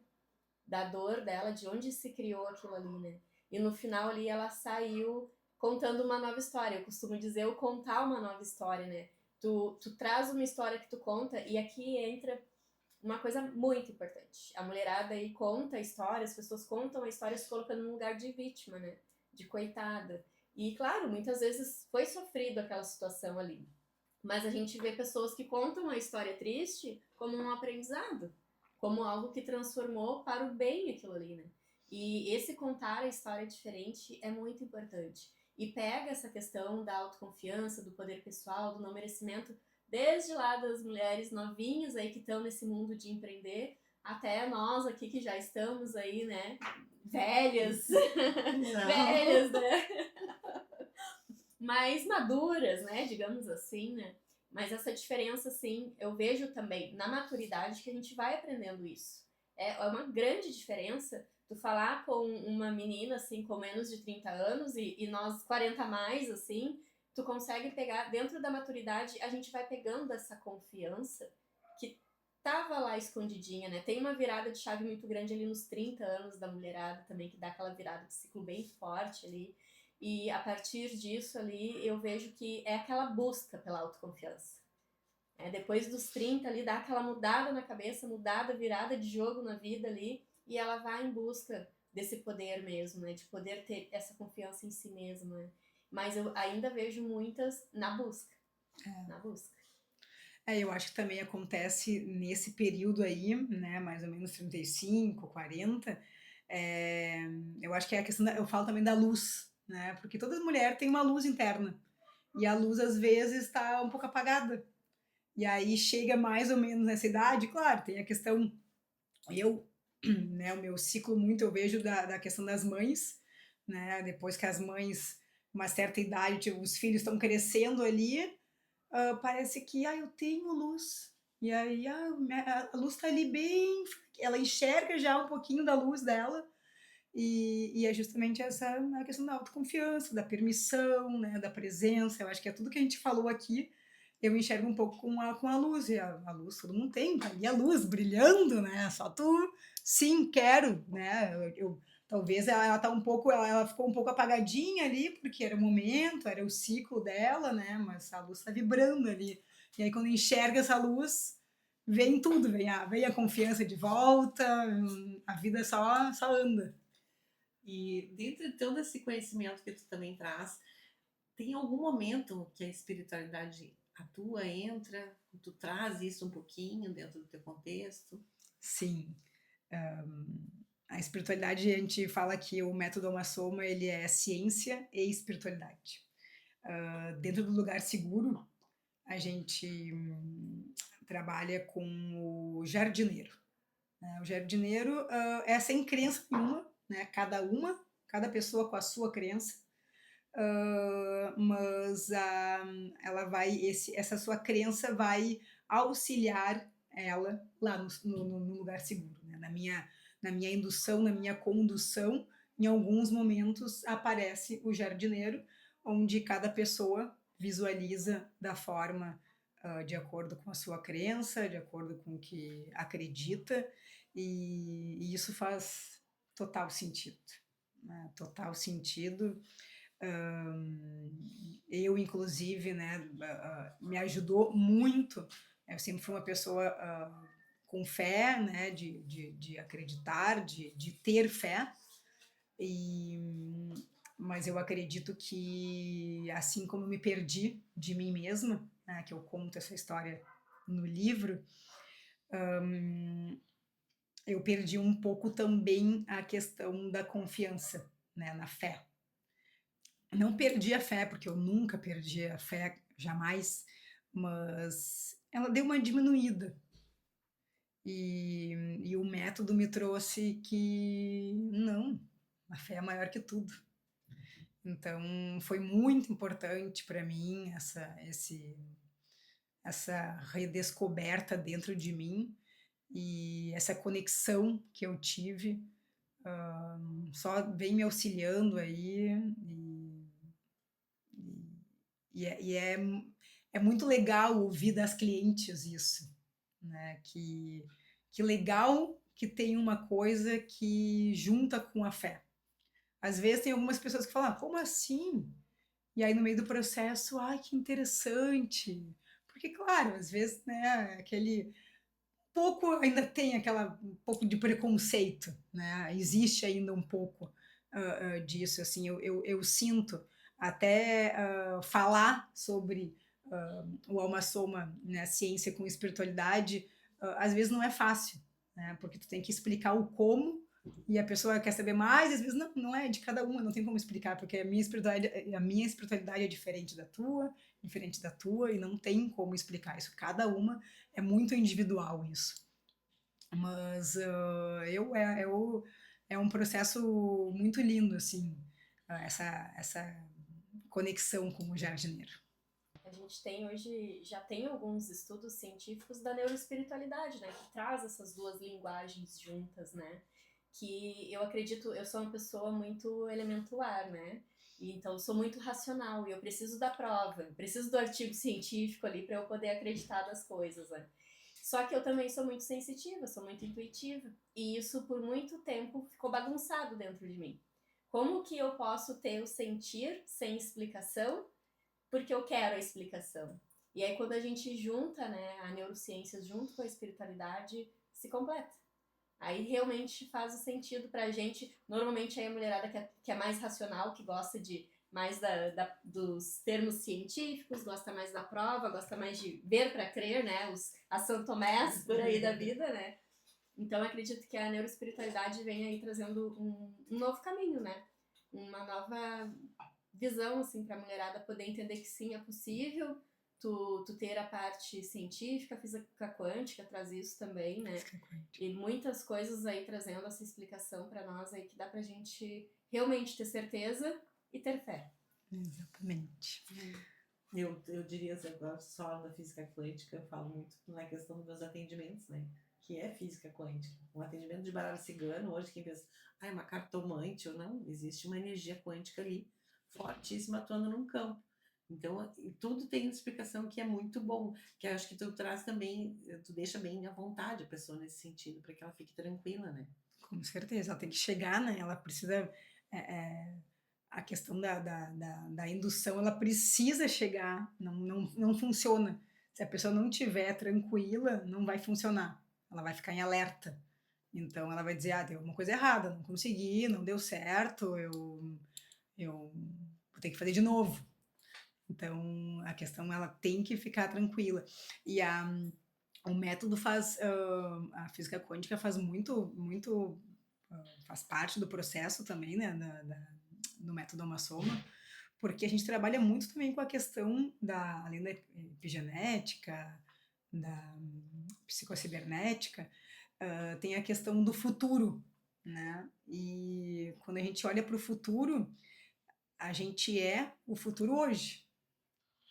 da dor dela, de onde se criou aquilo ali, né? E no final ali ela saiu contando uma nova história. Eu costumo dizer eu contar uma nova história, né? Tu traz uma história que tu conta, e aqui entra uma coisa muito importante. A mulherada aí conta a história, as pessoas contam a história se colocando no lugar de vítima, né? De coitada. E claro, muitas vezes foi sofrido aquela situação ali. Mas a gente vê pessoas que contam a história triste como um aprendizado, como algo que transformou para o bem aquilo ali, né? E esse contar a história diferente é muito importante. E pega essa questão da autoconfiança, do poder pessoal, do não merecimento, desde lá das mulheres novinhas aí que estão nesse mundo de empreender, até nós aqui que já estamos aí, né? Velhas. Velhas, né? Mais maduras, né? Digamos assim, né? Mas essa diferença, assim, eu vejo também na maturidade que a gente vai aprendendo isso. É uma grande diferença tu falar com uma menina, assim, com menos de 30 anos e nós 40 a mais, assim, tu consegue pegar, dentro da maturidade, a gente vai pegando essa confiança que tava lá escondidinha, né? Tem uma virada de chave muito grande ali nos 30 anos da mulherada também, que dá aquela virada de ciclo bem forte ali. E a partir disso ali, eu vejo que é aquela busca pela autoconfiança. Depois dos 30 ali, dá aquela mudada na cabeça, virada de jogo na vida ali, e ela vai em busca desse poder mesmo, né? De poder ter essa confiança em si mesma, né? Mas eu ainda vejo muitas na busca. Na busca. Eu acho que também acontece nesse período aí, né, mais ou menos 35, 40, eu acho que é a questão eu falo também da luz, né, porque toda mulher tem uma luz interna, e a luz às vezes está um pouco apagada, e aí chega mais ou menos nessa idade, claro, tem a questão, eu, né, o meu ciclo muito eu vejo da questão das mães, né, depois que as mães, uma certa idade, tipo, os filhos estão crescendo ali, parece que eu tenho luz. E aí a luz está ali bem. Ela enxerga já um pouquinho da luz dela. E é justamente essa a questão da autoconfiança, da permissão, né, da presença. Eu acho que é tudo que a gente falou aqui. Eu enxergo um pouco com a luz. E a luz todo mundo tem, tá ali a luz brilhando, né? Só tu, sim, quero, né? Talvez ela tá um pouco, ela ficou um pouco apagadinha ali, porque era o momento, era o ciclo dela, né? Mas a luz tá vibrando ali. E aí quando enxerga essa luz, vem tudo, vem a confiança de volta, a vida só anda. E dentro de todo esse conhecimento que tu também traz, tem algum momento que a espiritualidade atua, entra, tu traz isso um pouquinho dentro do teu contexto? Sim. A espiritualidade, a gente fala que o método Alma Soma, ele é ciência e espiritualidade. Dentro do lugar seguro, a gente trabalha com o jardineiro. Né? O jardineiro é sem crença nenhuma, né? Cada pessoa com a sua crença, mas ela vai, essa sua crença vai auxiliar ela lá no lugar seguro, né? Na minha indução, na minha condução, em alguns momentos aparece o jardineiro, onde cada pessoa visualiza da forma de acordo com a sua crença, de acordo com o que acredita, e isso faz total sentido, né? Total sentido. Eu, inclusive, né, me ajudou muito. Eu sempre fui uma pessoa com fé, né, de acreditar, de ter fé, mas eu acredito que, assim como eu me perdi de mim mesma, né, que eu conto essa história no livro, eu perdi um pouco também a questão da confiança, né, na fé. Não perdi a fé, porque eu nunca perdi a fé, jamais, mas ela deu uma diminuída. E o método me trouxe que não, a fé é maior que tudo. Então foi muito importante para mim essa redescoberta dentro de mim e essa conexão que eu tive, só vem me auxiliando aí e é muito legal ouvir das clientes isso, né? Que legal que tem uma coisa que junta com a fé. Às vezes tem algumas pessoas que falam, como assim? E aí no meio do processo, ai, que interessante. Porque, claro, às vezes, né, aquele pouco ainda tem aquela um pouco de preconceito, né? Existe ainda um pouco disso, assim, eu sinto até falar sobre o Alma Soma, né, ciência com espiritualidade, às vezes não é fácil, né? Porque tu tem que explicar o como e a pessoa quer saber mais, às vezes não é de cada uma, não tem como explicar, porque a minha espiritualidade é diferente da tua, e não tem como explicar isso. Cada uma é muito individual isso. Mas é um processo muito lindo, assim, essa conexão com o jardineiro. A gente tem hoje, já tem alguns estudos científicos da neuroespiritualidade, né? Que traz essas duas linguagens juntas, né? Que eu acredito, eu sou uma pessoa muito elemento ar, né? E então eu sou muito racional e eu preciso da prova, preciso do artigo científico ali para eu poder acreditar das coisas, né? Só que eu também sou muito sensitiva, sou muito intuitiva. E isso por muito tempo ficou bagunçado dentro de mim. Como que eu posso ter o sentir sem explicação, porque eu quero a explicação. E aí quando a gente junta, né, a neurociência junto com a espiritualidade, se completa. Aí realmente faz o sentido pra gente. Normalmente aí a mulherada que é mais racional, que gosta de mais dos termos científicos, gosta mais da prova, gosta mais de ver para crer, né? As São Tomés por aí da vida, né? Então acredito que a neuroespiritualidade vem aí trazendo um novo caminho, né? Uma nova visão, assim, pra mulherada poder entender que sim, é possível tu ter a parte científica, a física quântica traz isso também, né? E muitas coisas aí trazendo essa explicação pra nós aí que dá pra gente realmente ter certeza e ter fé. Exatamente. Eu diria assim, agora só da física quântica, eu falo muito na questão dos meus atendimentos, né? Que é física quântica. Um atendimento de baralho cigano, hoje quem pensa, é uma cartomante ou não, existe uma energia quântica ali, fortíssima, atuando num campo. Então, tudo tem uma explicação que é muito bom, que eu acho que tu traz também, tu deixa bem à vontade a pessoa nesse sentido, para que ela fique tranquila, né? Com certeza, ela tem que chegar, né? Ela precisa. A questão da indução, ela precisa chegar, não funciona. Se a pessoa não estiver tranquila, não vai funcionar. Ela vai ficar em alerta. Então, ela vai dizer, tem alguma coisa errada, não consegui, não deu certo, eu vou ter que fazer de novo. Então, a questão, ela tem que ficar tranquila. E o método faz, a física quântica faz muito, faz parte do processo também, né, do método Uma-Soma, porque a gente trabalha muito também com a questão além da epigenética, da psicocibernética, tem a questão do futuro, né? E quando a gente olha para o futuro, a gente é o futuro hoje.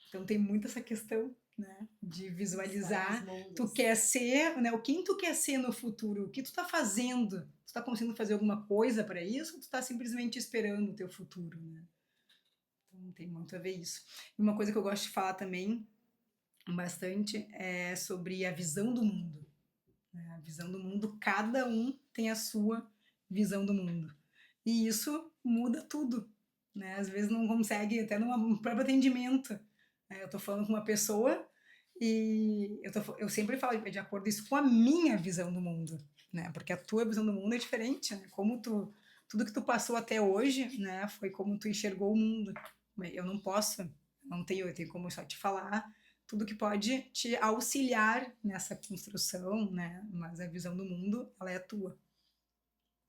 Então tem muito essa questão, né, de visualizar. Tu quer ser, né, quem tu quer ser no futuro? O que tu tá fazendo? Tu tá conseguindo fazer alguma coisa para isso ou tu tá simplesmente esperando o teu futuro, né? Então tem muito a ver isso. E uma coisa que eu gosto de falar também bastante é sobre a visão do mundo. Né? A visão do mundo, cada um tem a sua visão do mundo. E isso muda tudo, né? Às vezes não consegue, até no próprio atendimento. Né? Eu tô falando com uma pessoa e eu sempre falo de acordo isso com a minha visão do mundo, né? Porque a tua visão do mundo é diferente, né? Tudo que tu passou até hoje, né? Foi como tu enxergou o mundo. Eu não posso, eu tenho como só te falar tudo que pode te auxiliar nessa construção, né? Mas a visão do mundo, ela é a tua.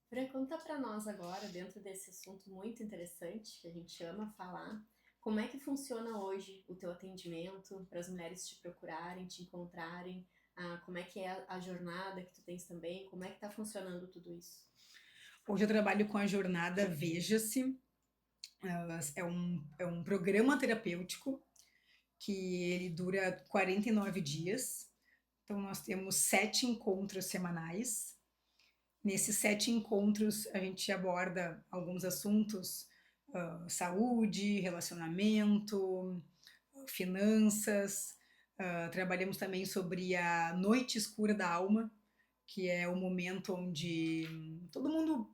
Fran, conta pra nós agora, dentro desse assunto muito interessante, que a gente ama falar, como é que funciona hoje o teu atendimento para as mulheres te procurarem, te encontrarem, como é que é a jornada que tu tens também, como é que tá funcionando tudo isso? Hoje eu trabalho com a jornada Veja-se, é um programa terapêutico que ele dura 49 dias. Então, nós temos 7 encontros semanais. Nesses 7 encontros, a gente aborda alguns assuntos, saúde, relacionamento, finanças. Trabalhamos também sobre a noite escura da alma, que é o momento onde todo mundo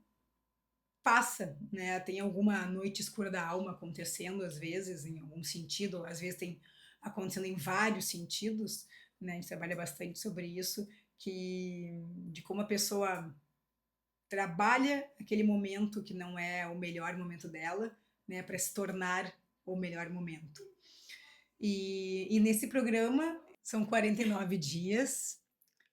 passa, né? Tem alguma noite escura da alma acontecendo, às vezes, em algum sentido, às vezes tem acontecendo em vários sentidos, né? A gente trabalha bastante sobre isso, de como a pessoa trabalha aquele momento que não é o melhor momento dela, né? Para se tornar o melhor momento. E nesse programa são 49 dias,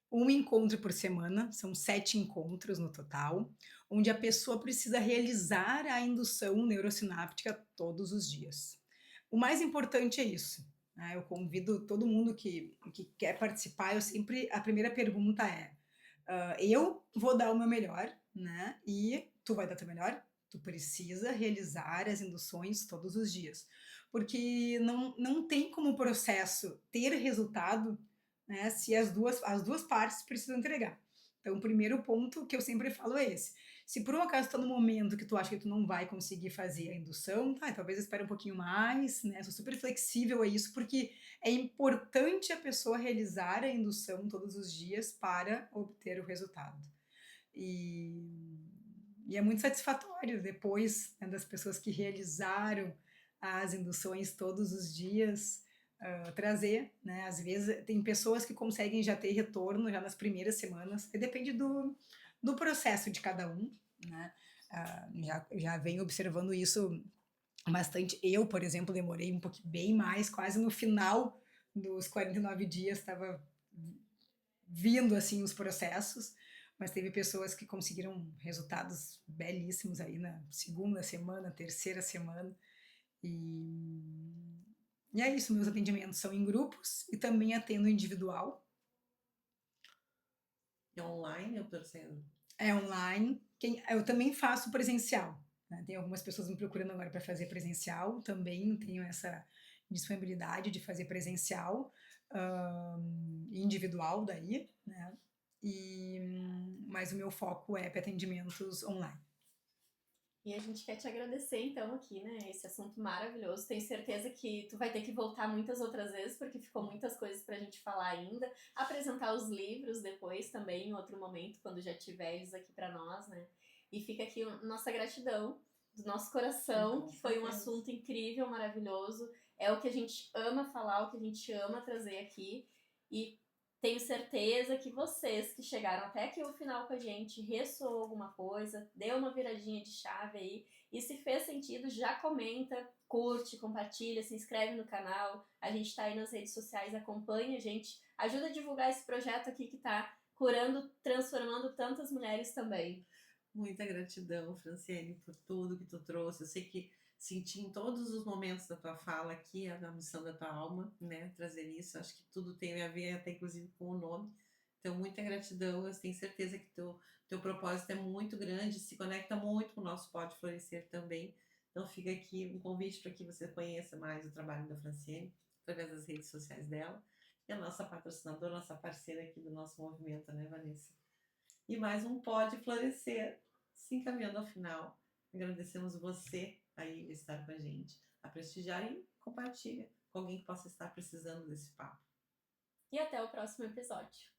um encontro por semana, são 7 encontros no total, onde a pessoa precisa realizar a indução neurosináptica todos os dias. O mais importante é isso. Né? Eu convido todo mundo que quer participar, a primeira pergunta é, eu vou dar o meu melhor, né? E tu vai dar o teu melhor? Tu precisa realizar as induções todos os dias. Porque não tem como o processo ter resultado, né, se as duas partes precisam entregar. Então, o primeiro ponto que eu sempre falo é esse. Se por um acaso está no momento que tu acha que tu não vai conseguir fazer a indução, talvez espere um pouquinho mais, né? Sou super flexível a isso, porque é importante a pessoa realizar a indução todos os dias para obter o resultado. E E é muito satisfatório depois, né, das pessoas que realizaram as induções todos os dias, trazer, né? Às vezes tem pessoas que conseguem já ter retorno já nas primeiras semanas, e depende do processo de cada um, né? Já venho observando isso bastante. Eu, por exemplo, demorei um pouquinho bem mais, quase no final dos 49 dias estava vindo assim os processos, mas teve pessoas que conseguiram resultados belíssimos aí na segunda semana, terceira semana. E é isso, meus atendimentos são em grupos e também atendo individual. É online, eu tô sendo. É online. Eu também faço presencial, né? Tem algumas pessoas me procurando agora para fazer presencial, também tenho essa disponibilidade de fazer presencial, individual daí, né? Mas o meu foco é para atendimentos online. E a gente quer te agradecer então aqui, né? Esse assunto maravilhoso. Tenho certeza que tu vai ter que voltar muitas outras vezes, porque ficou muitas coisas pra gente falar ainda. Apresentar os livros depois também, em outro momento, quando já tiver eles aqui pra nós, né? E fica aqui nossa gratidão do nosso coração, que foi um assunto incrível, maravilhoso. É o que a gente ama falar, o que a gente ama trazer aqui. E tenho certeza que vocês que chegaram até aqui o final com a gente ressoou alguma coisa, deu uma viradinha de chave aí, e se fez sentido, já comenta, curte, compartilha, se inscreve no canal. A gente tá aí nas redes sociais, acompanha a gente, ajuda a divulgar esse projeto aqui que tá curando, transformando tantas mulheres também. Muita gratidão, Franciele, por tudo que tu trouxe. Eu sei que senti em todos os momentos da tua fala aqui a missão da tua alma, né? Trazer isso. Acho que tudo tem a ver, até inclusive com o nome. Então, muita gratidão. Eu tenho certeza que teu propósito é muito grande, se conecta muito com o nosso Pode Florescer também. Então, fica aqui um convite para que você conheça mais o trabalho da Franciele, através das redes sociais dela. E a nossa patrocinadora, nossa parceira aqui do nosso movimento, né, Vanessa? E mais um Pode Florescer, se encaminhando ao final. Agradecemos você aí de estar com a gente, a prestigiar e compartilha com alguém que possa estar precisando desse papo. E até o próximo episódio.